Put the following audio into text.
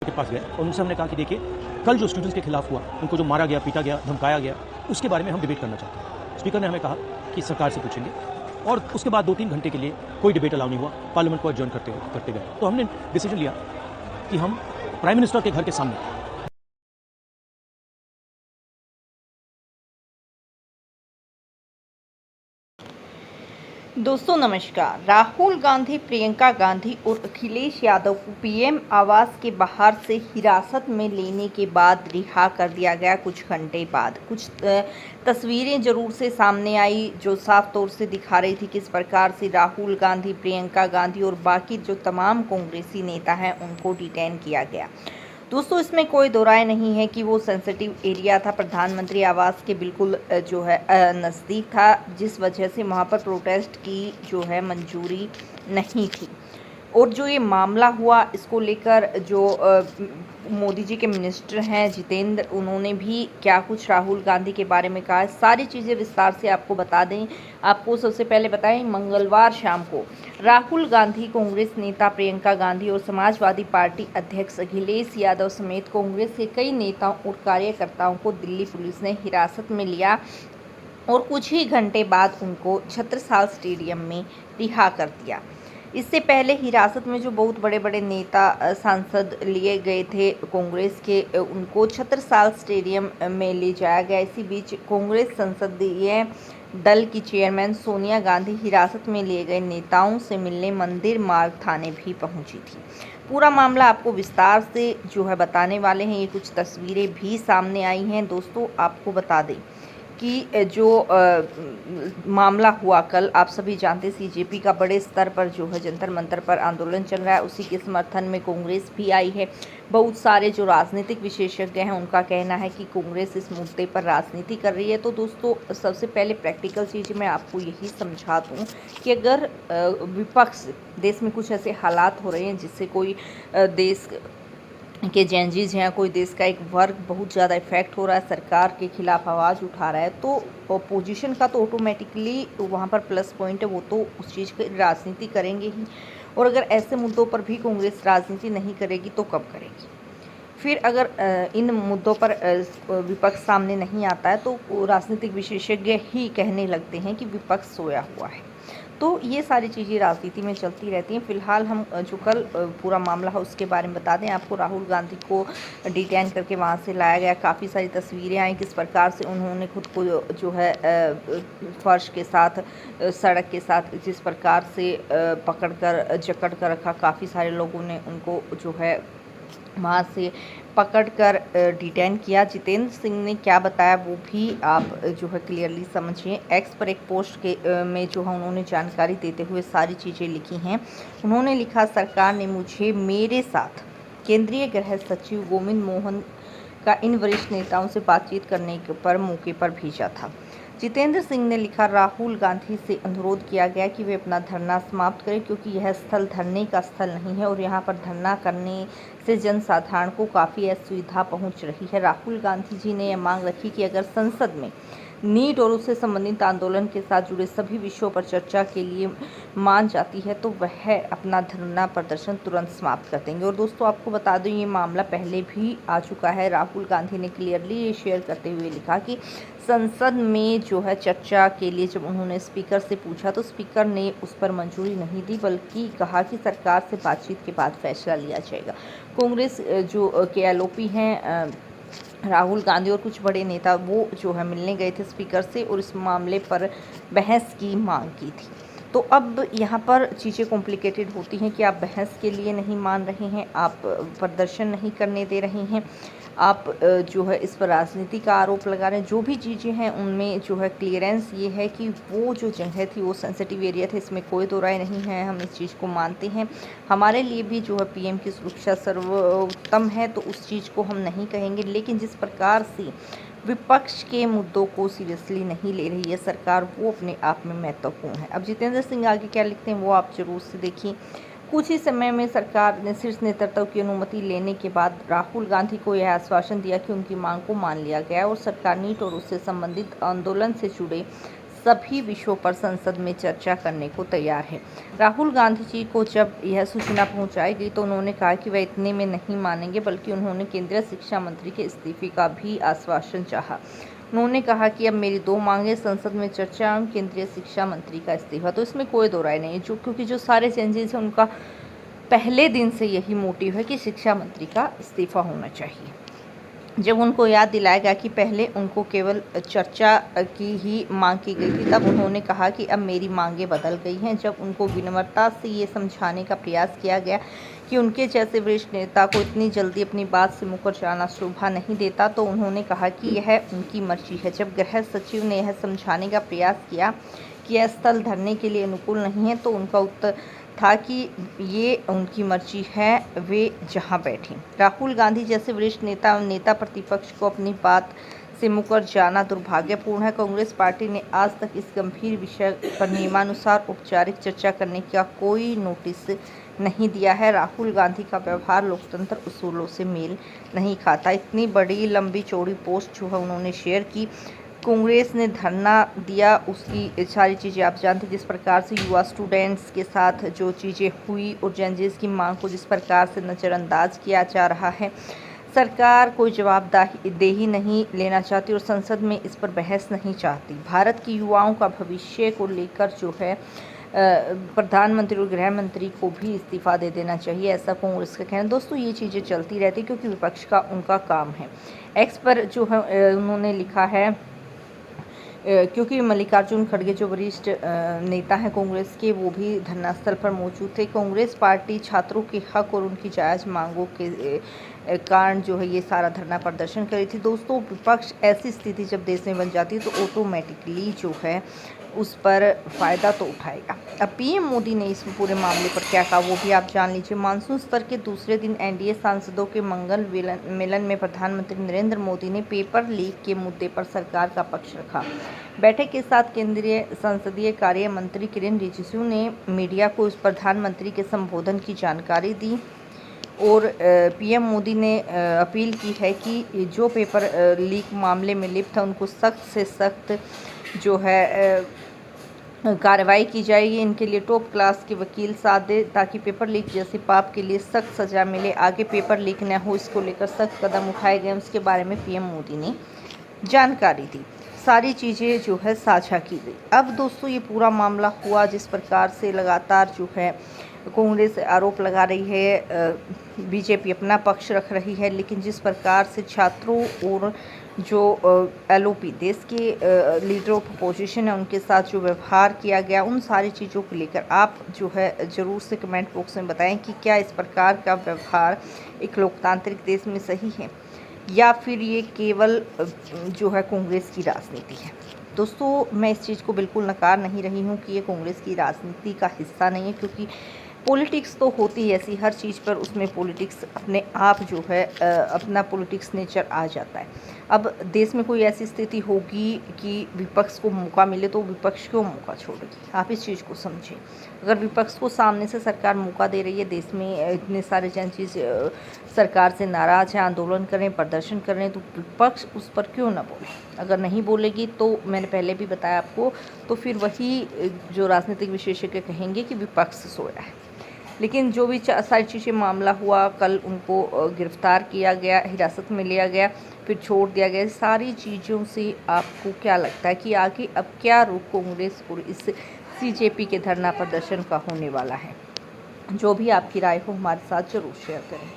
के पास गए और उनसे हमने कहा कि देखिए कल जो स्टूडेंट्स के खिलाफ हुआ, उनको जो मारा गया, पीटा गया, धमकाया गया, उसके बारे में हम डिबेट करना चाहते हैं। स्पीकर ने हमें कहा कि सरकार से पूछेंगे और उसके बाद 2-3 घंटे के लिए कोई डिबेट अलाउ नहीं हुआ। पार्लियामेंट को एडजर्न करते गए। तो हमने डिसीजन लिया कि हम प्राइम मिनिस्टर के घर के सामने दोस्तों नमस्कार। राहुल गांधी, प्रियंका गांधी और अखिलेश यादव को पीएम आवास के बाहर से हिरासत में लेने के बाद रिहा कर दिया गया। कुछ घंटे बाद कुछ तस्वीरें जरूर से सामने आई जो साफ तौर से दिखा रही थी किस प्रकार से राहुल गांधी, प्रियंका गांधी और बाकी जो तमाम कांग्रेसी नेता हैं उनको डिटेन किया गया। दोस्तों इसमें कोई दो राय नहीं है कि वो सेंसिटिव एरिया था, प्रधानमंत्री आवास के बिल्कुल जो है नज़दीक था, जिस वजह से वहाँ पर प्रोटेस्ट की जो है मंजूरी नहीं थी। और जो ये मामला हुआ इसको लेकर जो मोदी जी के मिनिस्टर हैं जितेंद्र, उन्होंने भी क्या कुछ राहुल गांधी के बारे में कहा, सारी चीज़ें विस्तार से आपको बता दें। आपको सबसे पहले बताएं, मंगलवार शाम को राहुल गांधी, कांग्रेस नेता प्रियंका गांधी और समाजवादी पार्टी अध्यक्ष अखिलेश यादव समेत कांग्रेस के कई नेताओं और कार्यकर्ताओं को दिल्ली पुलिस ने हिरासत में लिया और कुछ ही घंटे बाद उनको छत्रसाल स्टेडियम में रिहा कर दिया। इससे पहले हिरासत में जो बहुत बड़े बड़े नेता सांसद लिए गए थे कांग्रेस के, उनको छत्रसाल स्टेडियम में ले जाया गया। इसी बीच कांग्रेस संसदीय दल की चेयरमैन सोनिया गांधी हिरासत में लिए गए नेताओं से मिलने मंदिर मार्ग थाने भी पहुंची थी। पूरा मामला आपको विस्तार से जो है बताने वाले हैं। ये कुछ तस्वीरें भी सामने आई हैं। दोस्तों आपको बता दें कि जो मामला हुआ कल, आप सभी जानते हैं सीजेपी का बड़े स्तर पर जो है जंतर मंतर पर आंदोलन चल रहा है। उसी के समर्थन में कांग्रेस भी आई है। बहुत सारे जो राजनीतिक विशेषज्ञ हैं उनका कहना है कि कांग्रेस इस मुद्दे पर राजनीति कर रही है। तो दोस्तों सबसे पहले प्रैक्टिकल चीज़ मैं आपको यही समझा दूँ कि अगर विपक्ष, देश में कुछ ऐसे हालात हो रहे हैं जिससे कोई देश के जेनजीज हैं, कोई देश का एक वर्ग बहुत ज़्यादा इफेक्ट हो रहा है, सरकार के खिलाफ आवाज़ उठा रहा है, तो अपोजिशन का तो ऑटोमेटिकली वहाँ पर प्लस पॉइंट है, वो तो उस चीज़ की राजनीति करेंगे ही। और अगर ऐसे मुद्दों पर भी कांग्रेस राजनीति नहीं करेगी तो कब करेगी? फिर अगर इन मुद्दों पर विपक्ष सामने नहीं आता है तो राजनीतिक विशेषज्ञ ही कहने लगते हैं कि विपक्ष सोया हुआ है। तो ये सारी चीज़ें राजनीति में चलती रहती हैं। फिलहाल हम जो कल पूरा मामला है उसके बारे में बता दें आपको। राहुल गांधी को डिटेन करके वहाँ से लाया गया। काफ़ी सारी तस्वीरें आई किस प्रकार से उन्होंने खुद को जो है फर्श के साथ, सड़क के साथ जिस प्रकार से पकड़ कर जकड़ कर रखा। काफ़ी सारे लोगों ने उनको जो है वहाँ से पकड़कर डिटेन किया। जितेंद्र सिंह ने क्या बताया वो भी आप जो है क्लियरली समझिए। एक्स पर एक पोस्ट के में जो है उन्होंने जानकारी देते हुए सारी चीज़ें लिखी हैं। उन्होंने लिखा, सरकार ने मुझे मेरे साथ केंद्रीय गृह सचिव गोविंद मोहन का इन वरिष्ठ नेताओं से बातचीत करने पर मौके पर भेजा था। जितेंद्र सिंह ने लिखा, राहुल गांधी से अनुरोध किया गया कि वे अपना धरना समाप्त करें क्योंकि यह स्थल धरने का स्थल नहीं है और यहाँ पर धरना करने से जनसाधारण को काफ़ी असुविधा पहुँच रही है। राहुल गांधी जी ने यह मांग रखी कि अगर संसद में नीट और उससे संबंधित आंदोलन के साथ जुड़े सभी विषयों पर चर्चा के लिए मान जाती है तो वह अपना धरना प्रदर्शन तुरंत समाप्त कर देंगे। और दोस्तों आपको बता दूं ये मामला पहले भी आ चुका है। राहुल गांधी ने क्लियरली ये शेयर करते हुए लिखा कि संसद में जो है चर्चा के लिए जब उन्होंने स्पीकर से पूछा तो स्पीकर ने उस पर मंजूरी नहीं दी, बल्कि कहा कि सरकार से बातचीत के बाद फैसला लिया जाएगा। कांग्रेस जो के एलओपी हैं राहुल गांधी और कुछ बड़े नेता, वो जो है मिलने गए थे स्पीकर से और इस मामले पर बहस की मांग की थी। तो अब यहाँ पर चीज़ें कॉम्प्लिकेटेड होती हैं कि आप बहस के लिए नहीं मान रहे हैं, आप प्रदर्शन नहीं करने दे रहे हैं, आप जो है इस पर राजनीति का आरोप लगा रहे हैं। जो भी चीज़ें हैं उनमें जो है क्लियरेंस ये है कि वो जो जगह थी वो सेंसिटिव एरिया था, इसमें कोई दो राय नहीं है। हम इस चीज़ को मानते हैं। हमारे लिए भी जो है पीएम की सुरक्षा सर्वोत्तम है, तो उस चीज़ को हम नहीं कहेंगे। लेकिन जिस प्रकार से विपक्ष के मुद्दों को सीरियसली नहीं ले रही है सरकार, वो अपने आप में महत्वपूर्ण है। अब जितेंद्र सिंह आगे क्या लिखते हैं वो आप जरूर से देखिए। कुछ ही समय में सरकार ने शीर्ष नेतृत्व की अनुमति लेने के बाद राहुल गांधी को यह आश्वासन दिया कि उनकी मांग को मान लिया गया और सरकार नीट और उससे संबंधित आंदोलन से जुड़े सभी विषयों पर संसद में चर्चा करने को तैयार है। राहुल गांधी जी को जब यह सूचना पहुंचाई गई तो उन्होंने कहा कि वह इतने में नहीं मानेंगे, बल्कि उन्होंने केंद्रीय शिक्षा मंत्री के इस्तीफे का भी आश्वासन चाहा। उन्होंने कहा कि अब मेरी 2 मांगें संसद में चर्चा और केंद्रीय शिक्षा मंत्री का इस्तीफा। तो इसमें कोई दो राय नहीं है, क्योंकि जो सारे चेंजेस हैं उनका पहले दिन से यही मोटिव है कि शिक्षा मंत्री का इस्तीफा होना चाहिए। जब उनको याद दिलाया गया कि पहले उनको केवल चर्चा की ही मांग की गई थी, तब उन्होंने कहा कि अब मेरी मांगें बदल गई हैं। जब उनको विनम्रता से ये समझाने का प्रयास किया गया कि उनके जैसे वरिष्ठ नेता को इतनी जल्दी अपनी बात से मुकर जाना शोभा नहीं देता, तो उन्होंने कहा कि यह उनकी मर्जी है। जब गृह सचिव ने यह समझाने का प्रयास किया कि यह स्थल धरने के लिए अनुकूल नहीं है, तो उनका उत्तर था कि ये उनकी मर्जी है, वे जहां बैठें। राहुल गांधी जैसे वरिष्ठ नेता और नेता प्रतिपक्ष को अपनी बात से मुकर जाना दुर्भाग्यपूर्ण है। कांग्रेस पार्टी ने आज तक इस गंभीर विषय पर नियमानुसार औपचारिक चर्चा करने का कोई नोटिस नहीं दिया है। राहुल गांधी का व्यवहार लोकतंत्र उसूलों से मेल नहीं खाता। इतनी बड़ी लंबी चौड़ी पोस्ट जो है उन्होंने शेयर की, कांग्रेस ने धरना दिया, उसकी सारी चीज़ें आप जानते हैं। जिस प्रकार से युवा स्टूडेंट्स के साथ जो चीज़ें हुई और चेंजेस की मांग को जिस प्रकार से नज़रअंदाज किया जा रहा है, सरकार कोई जवाबदेही नहीं लेना चाहती और संसद में इस पर बहस नहीं चाहती। भारत की युवाओं का भविष्य को लेकर जो है प्रधानमंत्री और गृह मंत्री को भी इस्तीफा दे देना चाहिए, ऐसा कांग्रेस का कहना। दोस्तों, ये चीज़ें चलती रहती क्योंकि विपक्ष का उनका काम है। एक्स पर जो है उन्होंने लिखा है, क्योंकि मल्लिकार्जुन खड़गे जो वरिष्ठ नेता हैं कांग्रेस के, वो भी धरना स्थल पर मौजूद थे। कांग्रेस पार्टी छात्रों के हक और उनकी जायज़ मांगों के कारण जो है ये सारा धरना प्रदर्शन करी थी। दोस्तों, विपक्ष ऐसी स्थिति जब देश में बन जाती है तो ऑटोमेटिकली जो है उस पर फ़ायदा तो उठाएगा। अब पीएम मोदी ने इस पूरे मामले पर क्या कहा वो भी आप जान लीजिए। मानसून सत्र के दूसरे दिन एनडीए सांसदों के मंगल मिलन में प्रधानमंत्री नरेंद्र मोदी ने पेपर लीक के मुद्दे पर सरकार का पक्ष रखा। बैठक के साथ केंद्रीय संसदीय कार्य मंत्री किरेन रिजिजू ने मीडिया को इस प्रधानमंत्री के संबोधन की जानकारी दी और पीएम मोदी ने अपील की है कि जो पेपर लीक मामले में लिप्त है उनको सख्त से सख्त जो है कार्रवाई की जाएगी। इनके लिए टॉप क्लास के वकील साथ दे ताकि पेपर लीक जैसे पाप के लिए सख्त सज़ा मिले। आगे पेपर लीक न हो, इसको लेकर सख्त कदम उठाए गए, उसके बारे में पीएम मोदी ने जानकारी दी। सारी चीज़ें जो है साझा की गई। अब दोस्तों, ये पूरा मामला हुआ जिस प्रकार से लगातार जो है कांग्रेस आरोप लगा रही है, बीजेपी अपना पक्ष रख रही है, लेकिन जिस प्रकार से छात्रों और जो एलओपी देश के लीडर ऑफ अपोजिशन है उनके साथ जो व्यवहार किया गया, उन सारी चीज़ों को लेकर आप जो है ज़रूर से कमेंट बॉक्स में बताएं कि क्या इस प्रकार का व्यवहार एक लोकतांत्रिक देश में सही है या फिर ये केवल जो है कांग्रेस की राजनीति है। दोस्तों, मैं इस चीज़ को बिल्कुल नकार नहीं रही हूँ कि ये कांग्रेस की राजनीति का हिस्सा नहीं है, क्योंकि पॉलिटिक्स तो होती है ऐसी हर चीज़ पर, उसमें पॉलिटिक्स अपने आप जो है अपना पॉलिटिक्स नेचर आ जाता है। अब देश में कोई ऐसी स्थिति होगी कि विपक्ष को मौका मिले तो विपक्ष क्यों मौका छोड़ेगी, आप इस चीज़ को समझें। अगर विपक्ष को सामने से सरकार मौका दे रही है, देश में इतने सारे चीज़ सरकार से नाराज़ हैं, आंदोलन करें, प्रदर्शन करें, तो विपक्ष उस पर क्यों ना बोले। अगर नहीं बोलेगी तो मैंने पहले भी बताया आपको, तो फिर वही जो राजनीतिक विशेषज्ञ कहेंगे कि विपक्ष सोया है। लेकिन जो भी सारी चीज़ें मामला हुआ, कल उनको गिरफ्तार किया गया, हिरासत में लिया गया, फिर छोड़ दिया गया, सारी चीज़ों से आपको क्या लगता है कि आगे अब क्या रुख कांग्रेस और इस सीजेपी के धरना प्रदर्शन का होने वाला है? जो भी आपकी राय हो हमारे साथ ज़रूर शेयर करें।